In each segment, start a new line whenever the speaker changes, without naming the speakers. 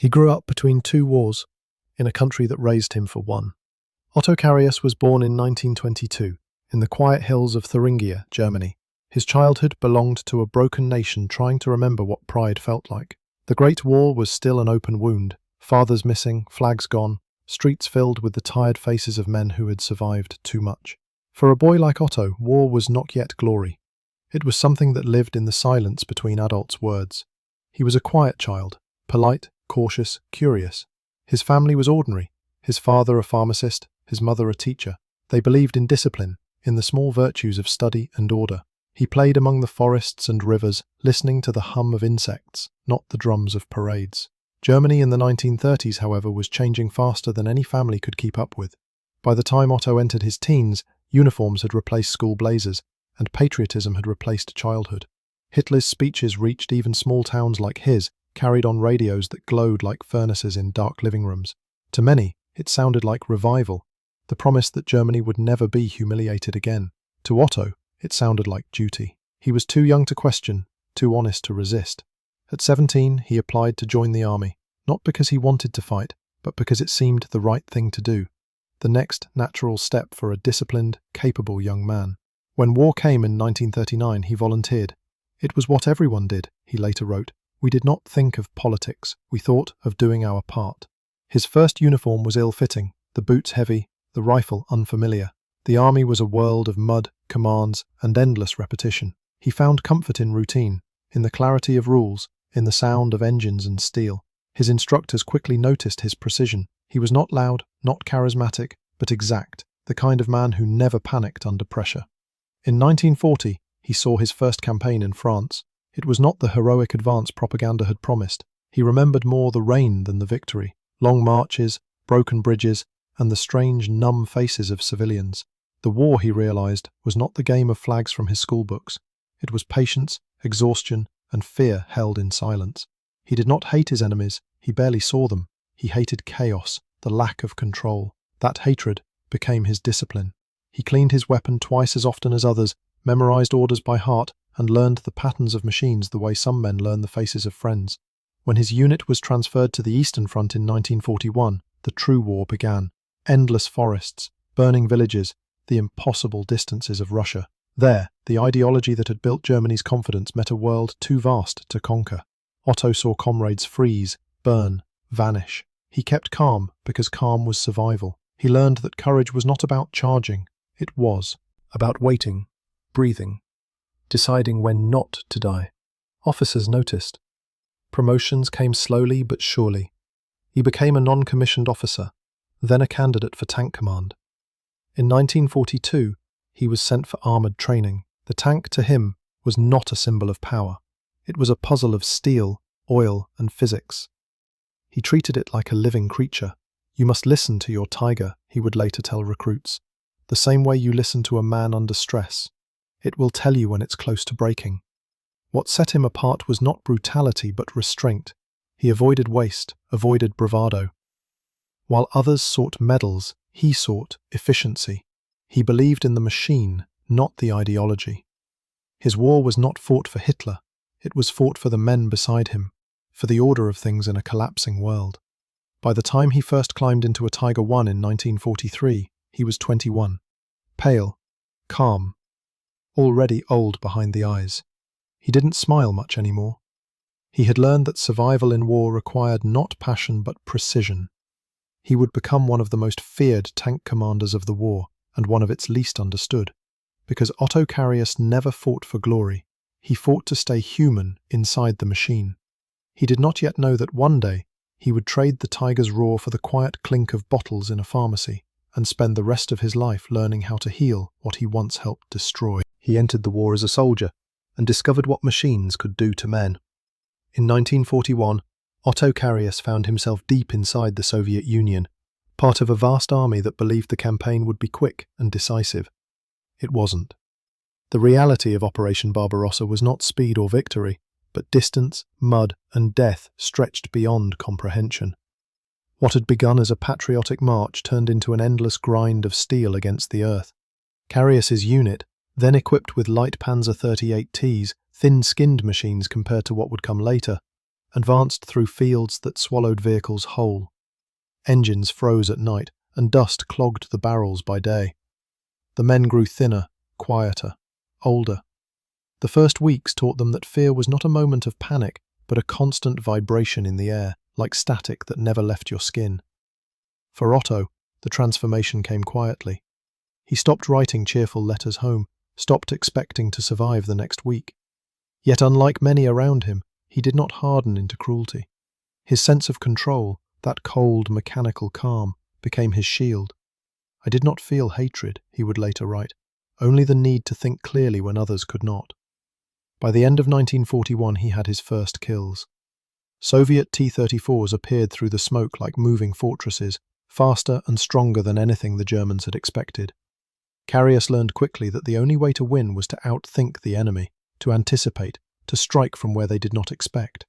He grew up between two wars, in a country that raised him for one. Otto Carius was born in 1922, in the quiet hills of Thuringia, Germany. His childhood belonged to a broken nation trying to remember what pride felt like. The Great War was still an open wound, fathers missing, flags gone, streets filled with the tired faces of men who had survived too much. For a boy like Otto, war was not yet glory. It was something that lived in the silence between adults' words. He was a quiet child, polite, cautious, curious. His family was ordinary, his father a pharmacist, his mother a teacher. They believed in discipline, in the small virtues of study and order. He played among the forests and rivers, listening to the hum of insects, not the drums of parades. Germany in the 1930s, however, was changing faster than any family could keep up with. By the time Otto entered his teens, uniforms had replaced school blazers, and patriotism had replaced childhood. Hitler's speeches reached even small towns like his, carried on radios that glowed like furnaces in dark living rooms. To many, it sounded like revival, the promise that Germany would never be humiliated again. To Otto, it sounded like duty. He was too young to question, too honest to resist. At 17, he applied to join the army, not because he wanted to fight, but because it seemed the right thing to do. The next natural step for a disciplined, capable young man. When war came in 1939, he volunteered. It was what everyone did, he later wrote. We did not think of politics, we thought of doing our part. His first uniform was ill-fitting, the boots heavy, the rifle unfamiliar. The army was a world of mud, commands, and endless repetition. He found comfort in routine, in the clarity of rules, in the sound of engines and steel. His instructors quickly noticed his precision. He was not loud, not charismatic, but exact, the kind of man who never panicked under pressure. In 1940, he saw his first campaign in France. It was not the heroic advance propaganda had promised. He remembered more the rain than the victory. Long marches, broken bridges, and the strange, numb faces of civilians. The war, he realized, was not the game of flags from his schoolbooks. It was patience, exhaustion, and fear held in silence. He did not hate his enemies, he barely saw them. He hated chaos, the lack of control. That hatred became his discipline. He cleaned his weapon twice as often as others, memorized orders by heart, and learned the patterns of machines the way some men learn the faces of friends. When his unit was transferred to the Eastern Front in 1941, the true war began. Endless forests, burning villages, the impossible distances of Russia. There, the ideology that had built Germany's confidence met a world too vast to conquer. Otto saw comrades freeze, burn, vanish. He kept calm because calm was survival. He learned that courage was not about charging. It was about waiting, breathing, deciding when not to die. Officers noticed. Promotions came slowly but surely. He became a non-commissioned officer, then a candidate for tank command. In 1942, he was sent for armoured training. The tank, to him, was not a symbol of power. It was a puzzle of steel, oil, and physics. He treated it like a living creature. You must listen to your tiger, he would later tell recruits, the same way you listen to a man under stress. It will tell you when it's close to breaking. What set him apart was not brutality but restraint. He avoided waste, avoided bravado. While others sought medals, he sought efficiency. He believed in the machine, not the ideology. His war was not fought for Hitler, it was fought for the men beside him, for the order of things in a collapsing world. By the time he first climbed into a Tiger I in 1943, he was 21. Pale, calm, already old behind the eyes. He didn't smile much anymore. He had learned that survival in war required not passion but precision. He would become one of the most feared tank commanders of the war, and one of its least understood. Because Otto Carius never fought for glory. He fought to stay human inside the machine. He did not yet know that one day he would trade the tiger's roar for the quiet clink of bottles in a pharmacy, and spend the rest of his life learning how to heal what he once helped destroy. He entered the war as a soldier, and discovered what machines could do to men. In 1941, Otto Carius found himself deep inside the Soviet Union, part of a vast army that believed the campaign would be quick and decisive. It wasn't. The reality of Operation Barbarossa was not speed or victory, but distance, mud, and death stretched beyond comprehension. What had begun as a patriotic march turned into an endless grind of steel against the earth. Carius's unit, then equipped with light Panzer 38Ts, thin-skinned machines compared to what would come later, advanced through fields that swallowed vehicles whole. Engines froze at night, and dust clogged the barrels by day. The men grew thinner, quieter, older. The first weeks taught them that fear was not a moment of panic, but a constant vibration in the air, like static that never left your skin. For Otto, the transformation came quietly. He stopped writing cheerful letters home, stopped expecting to survive the next week. Yet unlike many around him, he did not harden into cruelty. His sense of control, that cold, mechanical calm, became his shield. "I did not feel hatred," he would later write, "only the need to think clearly when others could not." By the end of 1941, he had his first kills. Soviet T-34s appeared through the smoke like moving fortresses, faster and stronger than anything the Germans had expected. Carius learned quickly that the only way to win was to outthink the enemy, to anticipate, to strike from where they did not expect.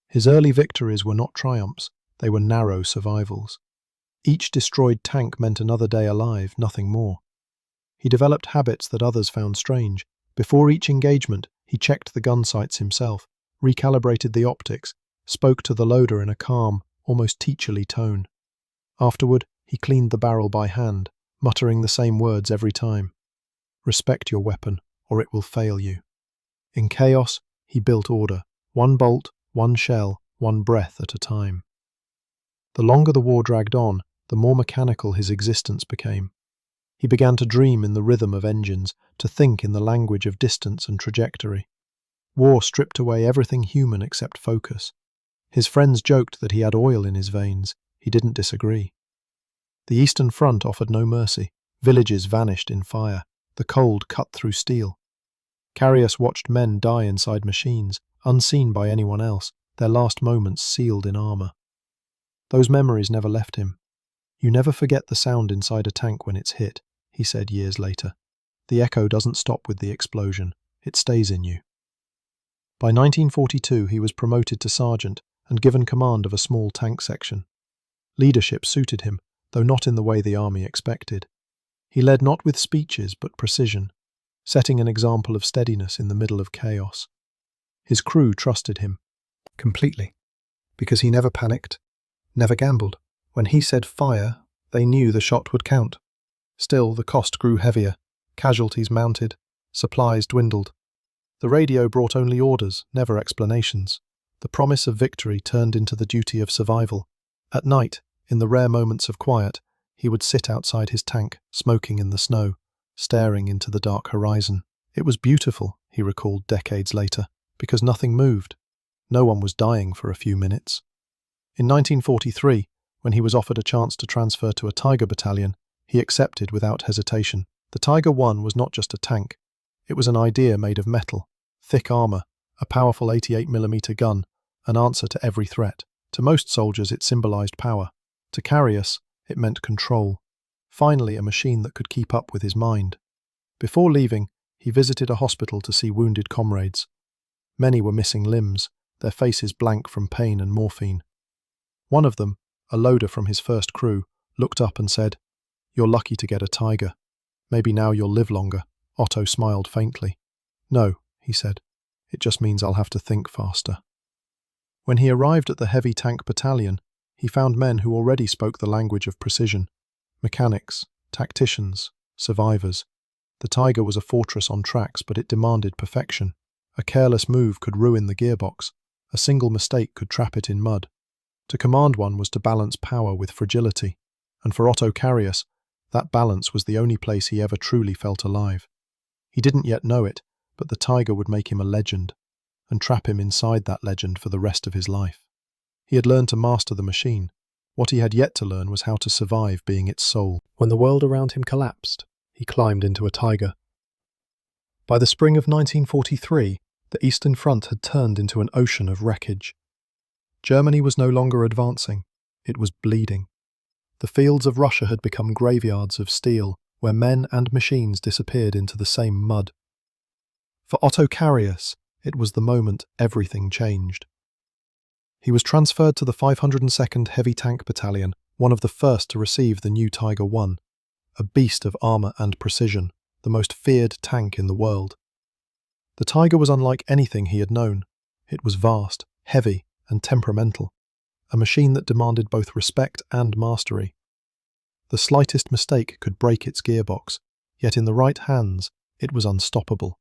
His early victories were not triumphs, they were narrow survivals. Each destroyed tank meant another day alive, nothing more. He developed habits that others found strange. Before each engagement, he checked the gun sights himself, recalibrated the optics, spoke to the loader in a calm, almost teacherly tone. Afterward, he cleaned the barrel by hand, muttering the same words every time. "Respect your weapon, or it will fail you." In chaos, he built order, one bolt, one shell, one breath at a time. The longer the war dragged on, the more mechanical his existence became. He began to dream in the rhythm of engines, to think in the language of distance and trajectory. War stripped away everything human except focus. His friends joked that he had oil in his veins. He didn't disagree. The Eastern Front offered no mercy. Villages vanished in fire. The cold cut through steel. Carius watched men die inside machines, unseen by anyone else, their last moments sealed in armor. Those memories never left him. "You never forget the sound inside a tank when it's hit," he said years later. "The echo doesn't stop with the explosion. It stays in you." By 1942, he was promoted to sergeant and given command of a small tank section. Leadership suited him, though not in the way the army expected. He led not with speeches but precision, setting an example of steadiness in the middle of chaos. His crew trusted him completely, because he never panicked, never gambled. When he said fire, they knew the shot would count. Still, the cost grew heavier, casualties mounted, supplies dwindled. The radio brought only orders, never explanations. The promise of victory turned into the duty of survival. At night, in the rare moments of quiet, he would sit outside his tank, smoking in the snow, staring into the dark horizon. It was beautiful, he recalled decades later, because nothing moved. No one was dying for a few minutes. In 1943, when he was offered a chance to transfer to a Tiger battalion, he accepted without hesitation. The Tiger I was not just a tank. It was an idea made of metal, thick armor, a powerful 88mm gun, an answer to every threat. To most soldiers, it symbolized power. To Carius, it meant control. Finally, a machine that could keep up with his mind. Before leaving, he visited a hospital to see wounded comrades. Many were missing limbs, their faces blank from pain and morphine. One of them, a loader from his first crew, looked up and said, "You're lucky to get a Tiger. Maybe now you'll live longer." Otto smiled faintly. "No," he said, "it just means I'll have to think faster." When he arrived at the heavy tank battalion, he found men who already spoke the language of precision. Mechanics, tacticians, survivors. The Tiger was a fortress on tracks, but it demanded perfection. A careless move could ruin the gearbox. A single mistake could trap it in mud. To command one was to balance power with fragility, and for Otto Carius, that balance was the only place he ever truly felt alive. He didn't yet know it, but the Tiger would make him a legend, and trap him inside that legend for the rest of his life. He had learned to master the machine. What he had yet to learn was how to survive being its soul. When the world around him collapsed, he climbed into a Tiger. By the spring of 1943, the Eastern Front had turned into an ocean of wreckage. Germany was no longer advancing, it was bleeding. The fields of Russia had become graveyards of steel, where men and machines disappeared into the same mud. For Otto Carius, it was the moment everything changed. He was transferred to the 502nd Heavy Tank Battalion, one of the first to receive the new Tiger I, a beast of armour and precision, the most feared tank in the world. The Tiger was unlike anything he had known. It was vast, heavy, and temperamental, a machine that demanded both respect and mastery. The slightest mistake could break its gearbox, yet in the right hands, it was unstoppable.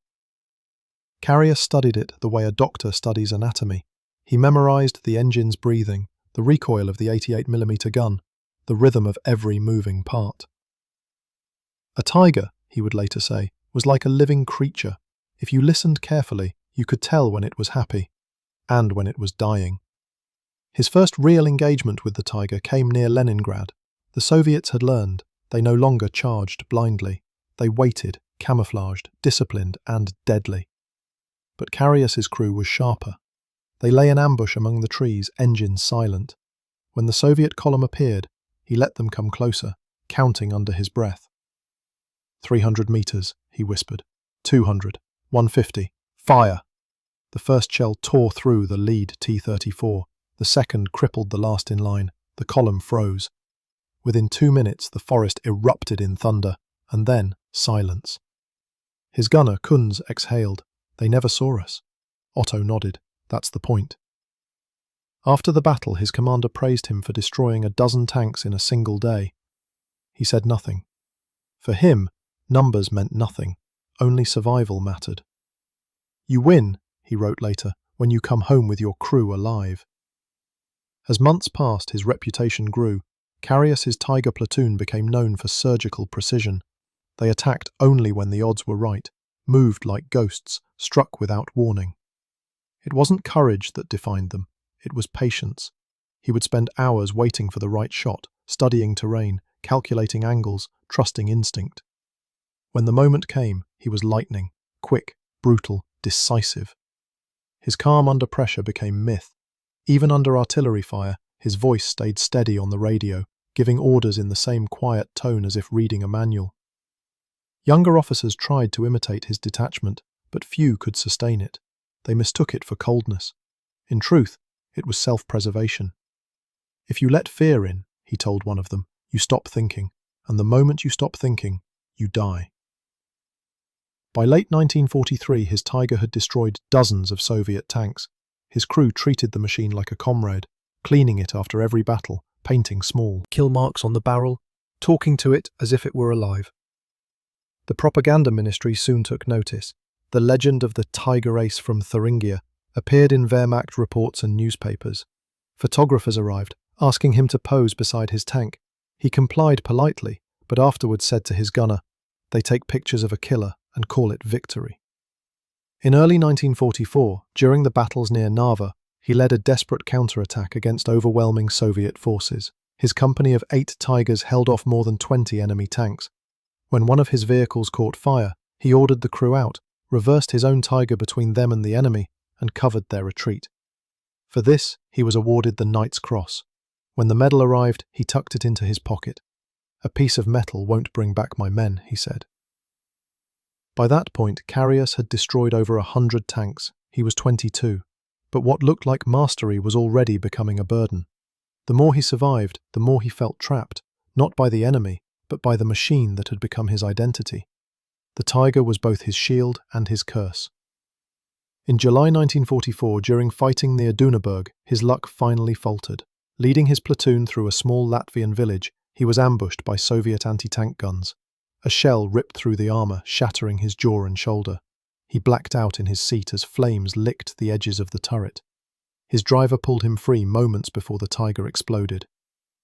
Carius studied it the way a doctor studies anatomy. He memorized the engine's breathing, the recoil of the 88mm gun, the rhythm of every moving part. A tiger, he would later say, was like a living creature. If you listened carefully, you could tell when it was happy, and when it was dying. His first real engagement with the tiger came near Leningrad. The Soviets had learned. They no longer charged blindly. They waited, camouflaged, disciplined, and deadly. But Carius's crew was sharper. They lay in ambush among the trees, engines silent. When the Soviet column appeared, he let them come closer, counting under his breath. 300 meters, he whispered. 200, 150, fire! The first shell tore through the lead T-34. The second crippled the last in line. The column froze. Within 2 minutes, the forest erupted in thunder, and then silence. His gunner, Kunz, exhaled. They never saw us. Otto nodded. That's the point. After the battle, his commander praised him for destroying a dozen tanks in a single day. He said nothing. For him, numbers meant nothing. Only survival mattered. You win, he wrote later, when you come home with your crew alive. As months passed, his reputation grew. Carius's Tiger platoon became known for surgical precision. They attacked only when the odds were right, moved like ghosts, struck without warning. It wasn't courage that defined them, it was patience. He would spend hours waiting for the right shot, studying terrain, calculating angles, trusting instinct. When the moment came, he was lightning, quick, brutal, decisive. His calm under pressure became myth. Even under artillery fire, his voice stayed steady on the radio, giving orders in the same quiet tone as if reading a manual. Younger officers tried to imitate his detachment, but few could sustain it. They mistook it for coldness. In truth, it was self-preservation. If you let fear in, he told one of them, you stop thinking, and the moment you stop thinking, you die. By late 1943, his Tiger had destroyed dozens of Soviet tanks. His crew treated the machine like a comrade, cleaning it after every battle, painting small kill marks on the barrel, talking to it as if it were alive. The propaganda ministry soon took notice. The legend of the Tiger Ace from Thuringia appeared in Wehrmacht reports and newspapers. Photographers arrived, asking him to pose beside his tank. He complied politely, but afterwards said to his gunner, "They take pictures of a killer and call it victory." In early 1944, during the battles near Narva, he led a desperate counterattack against overwhelming Soviet forces. His company of 8 Tigers held off more than 20 enemy tanks. When one of his vehicles caught fire, he ordered the crew out, reversed his own Tiger between them and the enemy, and covered their retreat. For this, he was awarded the Knight's Cross. When the medal arrived, he tucked it into his pocket. "A piece of metal won't bring back my men," he said. By that point, Carius had destroyed over 100 tanks. He was 22. But what looked like mastery was already becoming a burden. The more he survived, the more he felt trapped, not by the enemy, but by the machine that had become his identity. The Tiger was both his shield and his curse. In July 1944, during fighting near Dunaburg, his luck finally faltered. Leading his platoon through a small Latvian village, he was ambushed by Soviet anti-tank guns. A shell ripped through the armor, shattering his jaw and shoulder. He blacked out in his seat as flames licked the edges of the turret. His driver pulled him free moments before the Tiger exploded.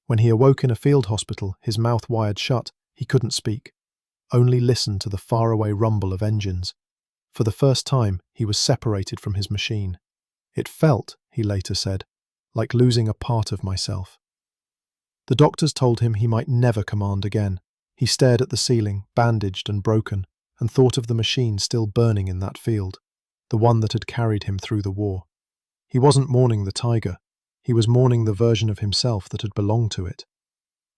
When he awoke in a field hospital, his mouth wired shut, he couldn't speak. Only listened to the faraway rumble of engines. For the first time, he was separated from his machine. It felt, he later said, like losing a part of myself. The doctors told him he might never command again. He stared at the ceiling, bandaged and broken, and thought of the machine still burning in that field, the one that had carried him through the war. He wasn't mourning the Tiger. He was mourning the version of himself that had belonged to it.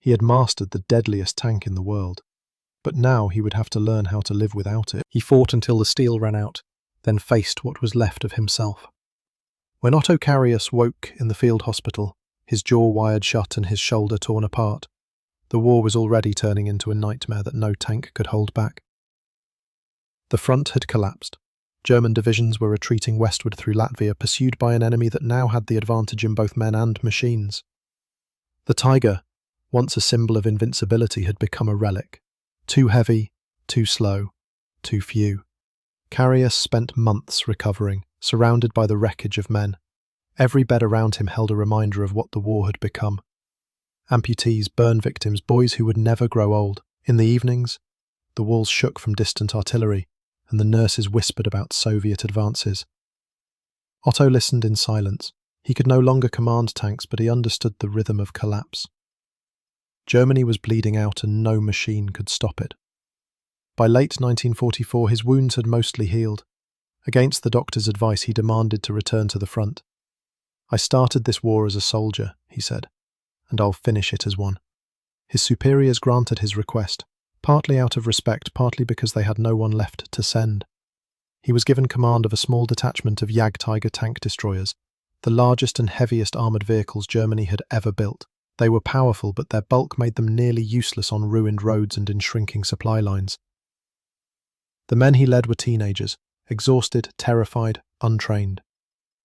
He had mastered the deadliest tank in the world. But now he would have to learn how to live without it. He fought until the steel ran out, then faced what was left of himself. When Otto Carius woke in the field hospital, his jaw wired shut and his shoulder torn apart, the war was already turning into a nightmare that no tank could hold back. The front had collapsed. German divisions were retreating westward through Latvia, pursued by an enemy that now had the advantage in both men and machines. The Tiger, once a symbol of invincibility, had become a relic. Too heavy, too slow, too few. Carius spent months recovering, surrounded by the wreckage of men. Every bed around him held a reminder of what the war had become. Amputees, burn victims, boys who would never grow old. In the evenings, the walls shook from distant artillery, and the nurses whispered about Soviet advances. Otto listened in silence. He could no longer command tanks, but he understood the rhythm of collapse. Germany was bleeding out and no machine could stop it. By late 1944, his wounds had mostly healed. Against the doctor's advice, he demanded to return to the front. "I started this war as a soldier," he said, "and I'll finish it as one." His superiors granted his request, partly out of respect, partly because they had no one left to send. He was given command of a small detachment of Jagdtiger tank destroyers, the largest and heaviest armoured vehicles Germany had ever built. They were powerful, but their bulk made them nearly useless on ruined roads and in shrinking supply lines. The men he led were teenagers, exhausted, terrified, untrained.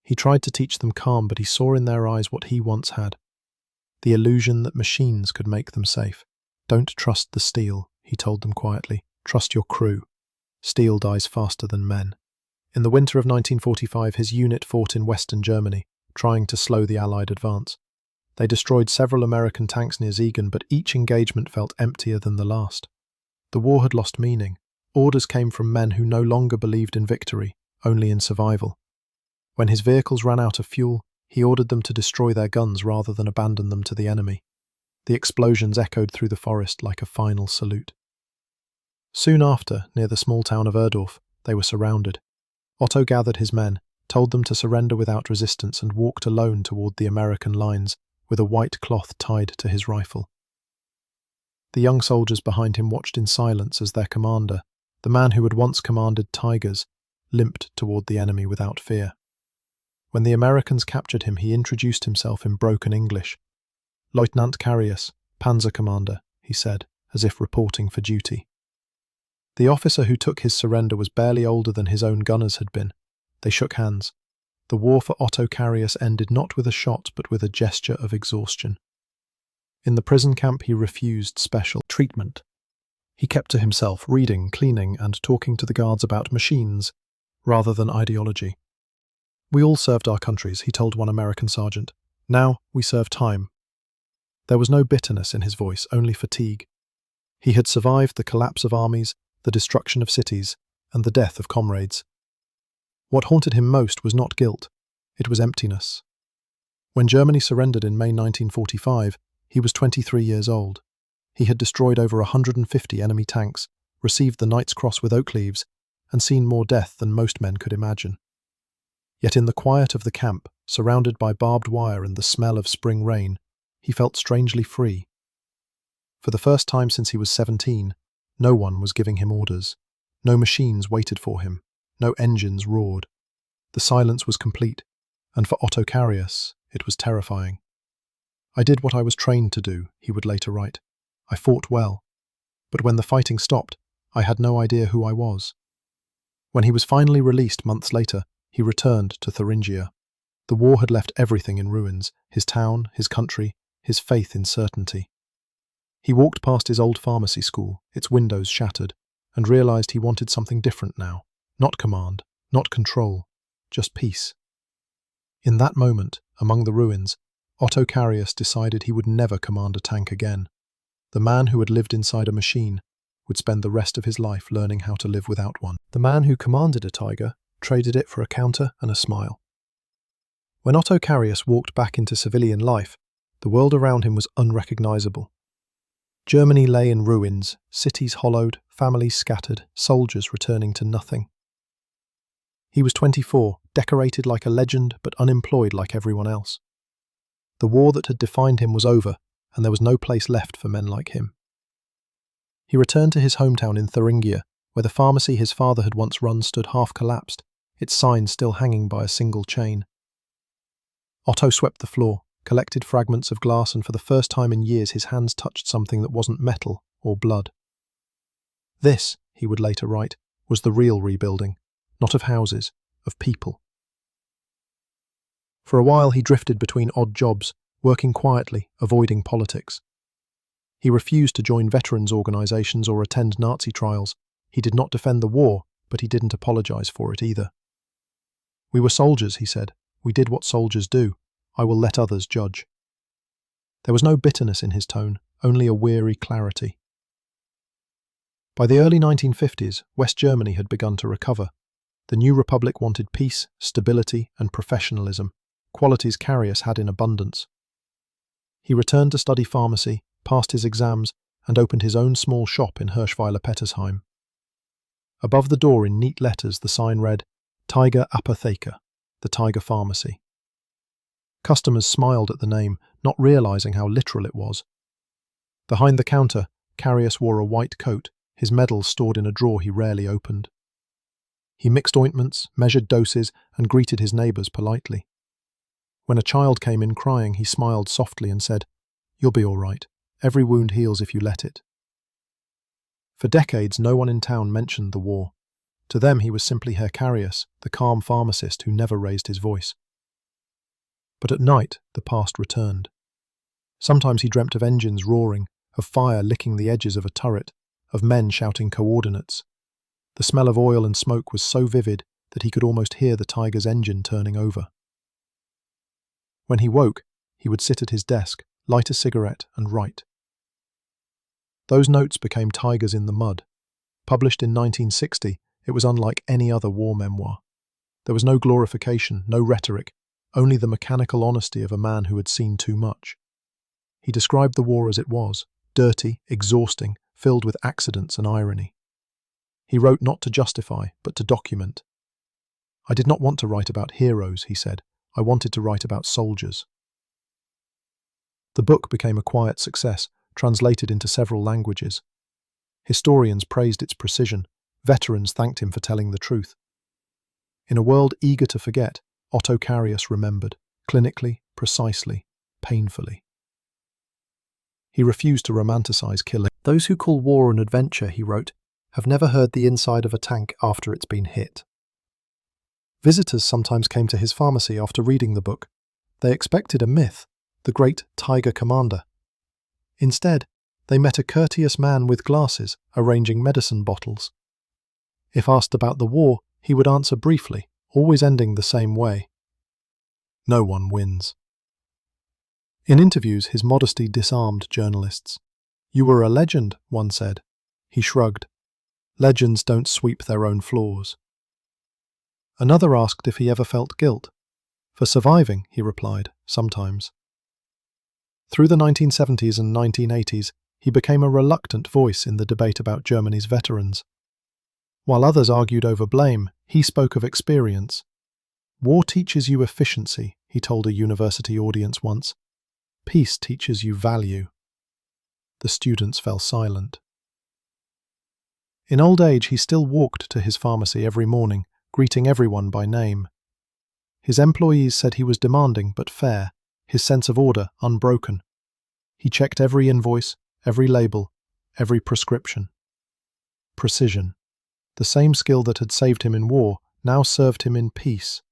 He tried to teach them calm, but he saw in their eyes what he once had: the illusion that machines could make them safe. "Don't trust the steel," he told them quietly. "Trust your crew. Steel dies faster than men." In the winter of 1945, his unit fought in western Germany, trying to slow the Allied advance. They destroyed several American tanks near Siegen, but each engagement felt emptier than the last. The war had lost meaning. Orders came from men who no longer believed in victory, only in survival. When his vehicles ran out of fuel, he ordered them to destroy their guns rather than abandon them to the enemy. The explosions echoed through the forest like a final salute. Soon after, near the small town of Erdorf, they were surrounded. Otto gathered his men, told them to surrender without resistance, and walked alone toward the American lines, with a white cloth tied to his rifle. The young soldiers behind him watched in silence as their commander, the man who had once commanded Tigers, limped toward the enemy without fear. When the Americans captured him, he introduced himself in broken English. "Lieutenant Carius, Panzer commander," he said, as if reporting for duty. The officer who took his surrender was barely older than his own gunners had been. They shook hands. The war for Otto Carius ended not with a shot, but with a gesture of exhaustion. In the prison camp, he refused special treatment. He kept to himself, reading, cleaning, and talking to the guards about machines, rather than ideology. "We all served our countries," he told one American sergeant. "Now we serve time." There was no bitterness in his voice, only fatigue. He had survived the collapse of armies, the destruction of cities, and the death of comrades. What haunted him most was not guilt, it was emptiness. When Germany surrendered in May 1945, he was 23 years old. He had destroyed over 150 enemy tanks, received the Knight's Cross with oak leaves, and seen more death than most men could imagine. Yet in the quiet of the camp, surrounded by barbed wire and the smell of spring rain, he felt strangely free. For the first time since he was 17, no one was giving him orders. No machines waited for him. No engines roared. The silence was complete, and for Otto Carius, it was terrifying. "I did what I was trained to do," he would later write. "I fought well. But when the fighting stopped, I had no idea who I was." When he was finally released months later, he returned to Thuringia. The war had left everything in ruins: his town, his country, his faith in certainty. He walked past his old pharmacy school, its windows shattered, and realized he wanted something different now. Not command, not control, just peace. In that moment, among the ruins, Otto Carius decided he would never command a tank again. The man who had lived inside a machine would spend the rest of his life learning how to live without one. The man who commanded a tiger traded it for a counter and a smile. When Otto Carius walked back into civilian life, the world around him was unrecognizable. Germany lay in ruins, cities hollowed, families scattered, soldiers returning to nothing. He was 24, decorated like a legend, but unemployed like everyone else. The war that had defined him was over, and there was no place left for men like him. He returned to his hometown in Thuringia, where the pharmacy his father had once run stood half-collapsed, its sign still hanging by a single chain. Otto swept the floor, collected fragments of glass, and for the first time in years his hands touched something that wasn't metal or blood. This, he would later write, was the real rebuilding, not of houses, of people. For a while he drifted between odd jobs, working quietly, avoiding politics. He refused to join veterans' organizations or attend Nazi trials. He did not defend the war, but he didn't apologize for it either. "We were soldiers," he said. "We did what soldiers do. I will let others judge." There was no bitterness in his tone, only a weary clarity. By the early 1950s, West Germany had begun to recover. The new republic wanted peace, stability, and professionalism, qualities Carius had in abundance. He returned to study pharmacy, passed his exams, and opened his own small shop in Hirschweiler-Pettersheim. Above the door in neat letters the sign read, "Tiger Apotheke," the Tiger Pharmacy. Customers smiled at the name, not realizing how literal it was. Behind the counter, Carius wore a white coat, his medals stored in a drawer he rarely opened. He mixed ointments, measured doses, and greeted his neighbors politely. When a child came in crying, he smiled softly and said, "You'll be all right. Every wound heals if you let it." For decades, no one in town mentioned the war. To them, he was simply Herr Carius, the calm pharmacist who never raised his voice. But at night, the past returned. Sometimes he dreamt of engines roaring, of fire licking the edges of a turret, of men shouting coordinates. The smell of oil and smoke was so vivid that he could almost hear the Tiger's engine turning over. When he woke, he would sit at his desk, light a cigarette, and write. Those notes became Tigers in the Mud. Published in 1960, it was unlike any other war memoir. There was no glorification, no rhetoric, only the mechanical honesty of a man who had seen too much. He described the war as it was, dirty, exhausting, filled with accidents and irony. He wrote not to justify, but to document. "I did not want to write about heroes," he said. "I wanted to write about soldiers." The book became a quiet success, translated into several languages. Historians praised its precision. Veterans thanked him for telling the truth. In a world eager to forget, Otto Carius remembered, clinically, precisely, painfully. He refused to romanticize killing. "Those who call war an adventure," he wrote, "have never heard the inside of a tank after it's been hit." Visitors sometimes came to his pharmacy after reading the book. They expected a myth, the great Tiger Commander. Instead, they met a courteous man with glasses, arranging medicine bottles. If asked about the war, he would answer briefly, always ending the same way. "No one wins." In interviews, his modesty disarmed journalists. "You were a legend," one said. He shrugged. "Legends don't sweep their own floors." Another asked if he ever felt guilt. "For surviving," he replied, "sometimes." Through the 1970s and 1980s, he became a reluctant voice in the debate about Germany's veterans. While others argued over blame, he spoke of experience. "War teaches you efficiency," he told a university audience once. "Peace teaches you value." The students fell silent. In old age, he still walked to his pharmacy every morning, greeting everyone by name. His employees said he was demanding but fair, his sense of order unbroken. He checked every invoice, every label, every prescription. Precision. The same skill that had saved him in war now served him in peace.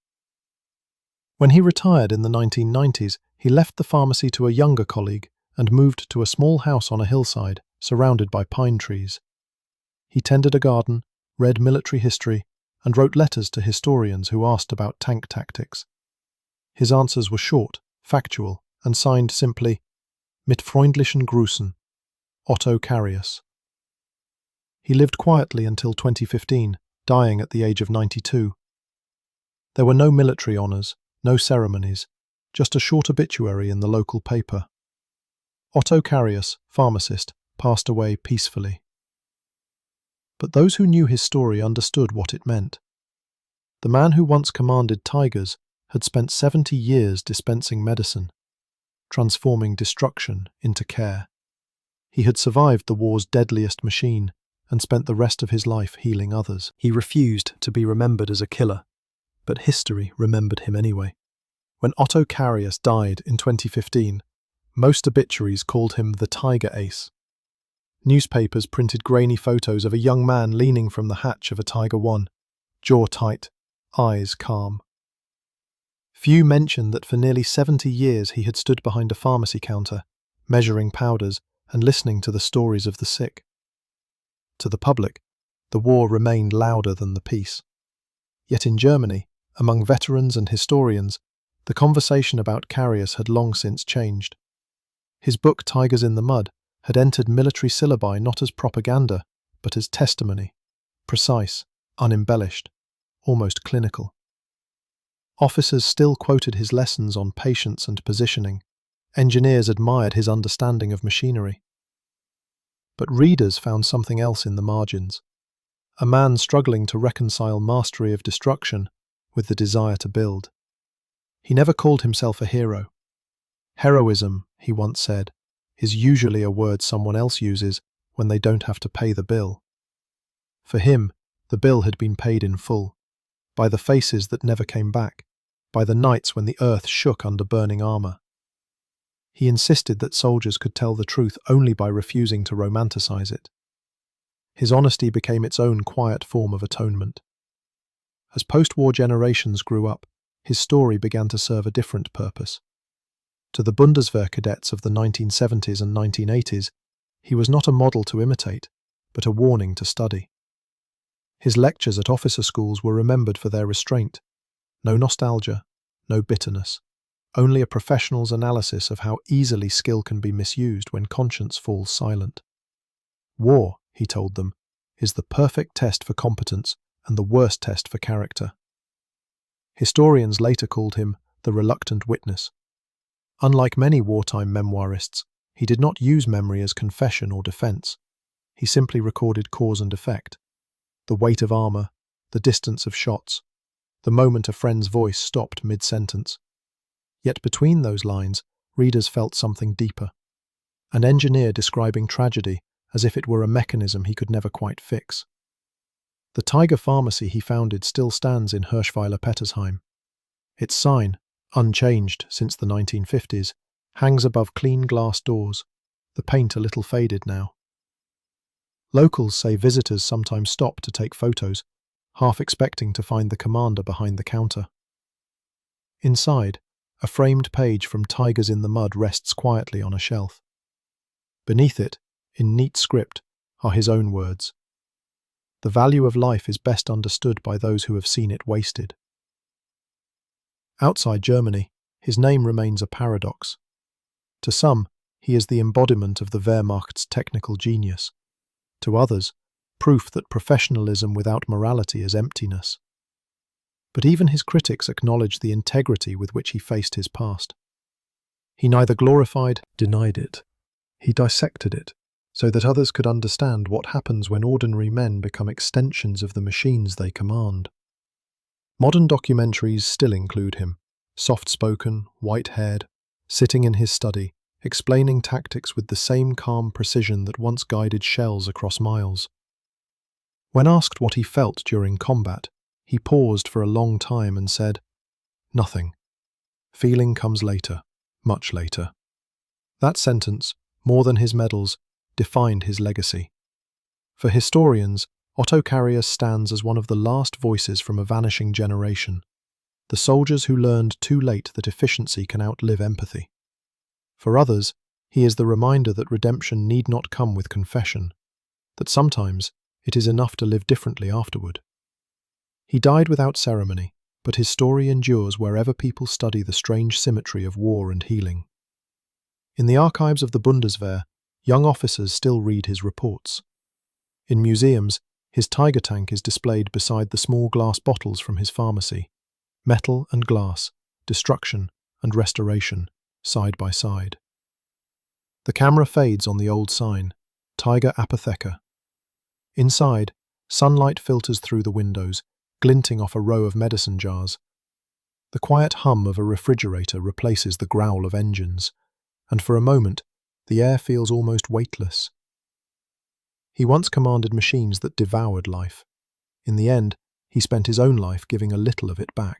When he retired in the 1990s, he left the pharmacy to a younger colleague and moved to a small house on a hillside, surrounded by pine trees. He tended a garden, read military history, and wrote letters to historians who asked about tank tactics. His answers were short, factual, and signed simply, "Mit freundlichen Grüßen, Otto Carius." He lived quietly until 2015, dying at the age of 92. There were no military honours, no ceremonies, just a short obituary in the local paper. Otto Carius, pharmacist, passed away peacefully. But those who knew his story understood what it meant. The man who once commanded Tigers had spent 70 years dispensing medicine, transforming destruction into care. He had survived the war's deadliest machine and spent the rest of his life healing others. He refused to be remembered as a killer, but history remembered him anyway. When Otto Carius died in 2015, most obituaries called him the Tiger Ace. Newspapers printed grainy photos of a young man leaning from the hatch of a Tiger I, jaw tight, eyes calm. Few mentioned that for nearly 70 years he had stood behind a pharmacy counter, measuring powders and listening to the stories of the sick. To the public, the war remained louder than the peace. Yet in Germany, among veterans and historians, the conversation about Carius had long since changed. His book Tigers in the Mud had entered military syllabi not as propaganda, but as testimony, precise, unembellished, almost clinical. Officers still quoted his lessons on patience and positioning. Engineers admired his understanding of machinery. But readers found something else in the margins. A man struggling to reconcile mastery of destruction with the desire to build. He never called himself a hero. Heroism, he once said, is usually a word someone else uses when they don't have to pay the bill. For him, the bill had been paid in full, by the faces that never came back, by the nights when the earth shook under burning armour. He insisted that soldiers could tell the truth only by refusing to romanticize it. His honesty became its own quiet form of atonement. As post-war generations grew up, his story began to serve a different purpose. To the Bundeswehr cadets of the 1970s and 1980s, he was not a model to imitate, but a warning to study. His lectures at officer schools were remembered for their restraint. No nostalgia, no bitterness, only a professional's analysis of how easily skill can be misused when conscience falls silent. War, he told them, is the perfect test for competence and the worst test for character. Historians later called him the reluctant witness. Unlike many wartime memoirists, he did not use memory as confession or defense. He simply recorded cause and effect. The weight of armor, the distance of shots, the moment a friend's voice stopped mid-sentence. Yet between those lines, readers felt something deeper. An engineer describing tragedy as if it were a mechanism he could never quite fix. The Tiger pharmacy he founded still stands in Hirschweiler-Pettersheim. Its sign, unchanged since the 1950s, hangs above clean glass doors, the paint a little faded now. Locals say visitors sometimes stop to take photos, half expecting to find the commander behind the counter. Inside, a framed page from Tigers in the Mud rests quietly on a shelf. Beneath it, in neat script, are his own words. The value of life is best understood by those who have seen it wasted. Outside Germany, his name remains a paradox. To some, he is the embodiment of the Wehrmacht's technical genius. To others, proof that professionalism without morality is emptiness. But even his critics acknowledge the integrity with which he faced his past. He neither glorified, denied it. He dissected it, so that others could understand what happens when ordinary men become extensions of the machines they command. Modern documentaries still include him, soft-spoken, white-haired, sitting in his study, explaining tactics with the same calm precision that once guided shells across miles. When asked what he felt during combat, he paused for a long time and said, "Nothing. Feeling comes later, much later." That sentence, more than his medals, defined his legacy. For historians, Otto Carius stands as one of the last voices from a vanishing generation, the soldiers who learned too late that efficiency can outlive empathy. For others, he is the reminder that redemption need not come with confession, that sometimes it is enough to live differently afterward. He died without ceremony, but his story endures wherever people study the strange symmetry of war and healing. In the archives of the Bundeswehr, young officers still read his reports. In museums, his Tiger tank is displayed beside the small glass bottles from his pharmacy. Metal and glass, destruction and restoration, side by side. The camera fades on the old sign, Tiger Apotheke. Inside, sunlight filters through the windows, glinting off a row of medicine jars. The quiet hum of a refrigerator replaces the growl of engines, and for a moment, the air feels almost weightless. He once commanded machines that devoured life. In the end, he spent his own life giving a little of it back.